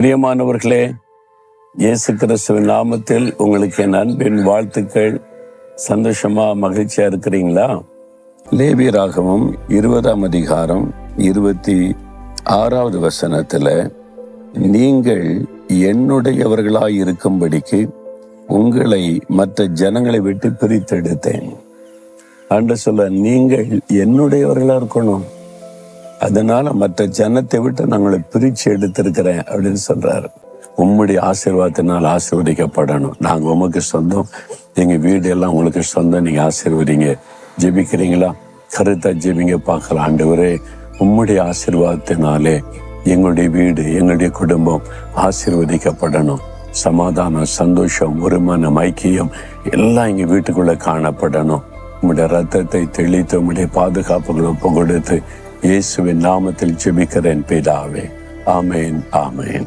பிரியமானவர்களே, இயேசு கிறிஸ்துவின் நாமத்தில் உங்களுக்கு என் அன்பின் வாழ்த்துக்கள். சந்தோஷமா மகிழ்ச்சியா இருக்கிறீங்களா? லேவியராகமம் 20ஆம் அதிகாரம் 26வது வசனத்துல, நீங்கள் என்னுடையவர்களாய் இருக்கும்படிக்கு உங்களை மற்ற ஜனங்களை விட்டு பிரித்தெடுத்தேன். ஆண்டு சொல்ல, நீங்கள் என்னுடையவர்களா இருக்கணும், அதனால மற்ற ஜனத்தை விட்டு நாங்களை பிரிச்சு எடுத்திருக்கிறேன் அப்படின்னு சொல்றாரு. உம்முடைய ஆசீர்வாதத்தினால் ஆசீர்வதிக்கப்படணும். நாங்க உமக்கு சொந்தம், எங்க வீடு எல்லாம் உங்களுக்கு சொந்தம், நீங்க ஆசீர்வதிங்க. ஜெபிக்கிறீங்களா? கருத்தா ஜெபிங்க பார்க்கலாம். ஆண்டவரே, உம்முடைய ஆசீர்வாதத்தினாலே எங்களுடைய வீடு, எங்களுடைய குடும்பம் ஆசீர்வதிக்கப்படணும். சமாதானம், சந்தோஷம், ஒருமனம், ஐக்கியம் எல்லாம் எங்க வீட்டுக்குள்ள காணப்படணும். உம்முடைய ரத்தத்தை தெளித்து உம்முடைய பாதுகாப்புகளை ஒப்பு கொடுத்து இயேசுவின் நாமத்தில் ஜெபிக்கிறேன் பிதாவே. ஆமேன், ஆமேன்.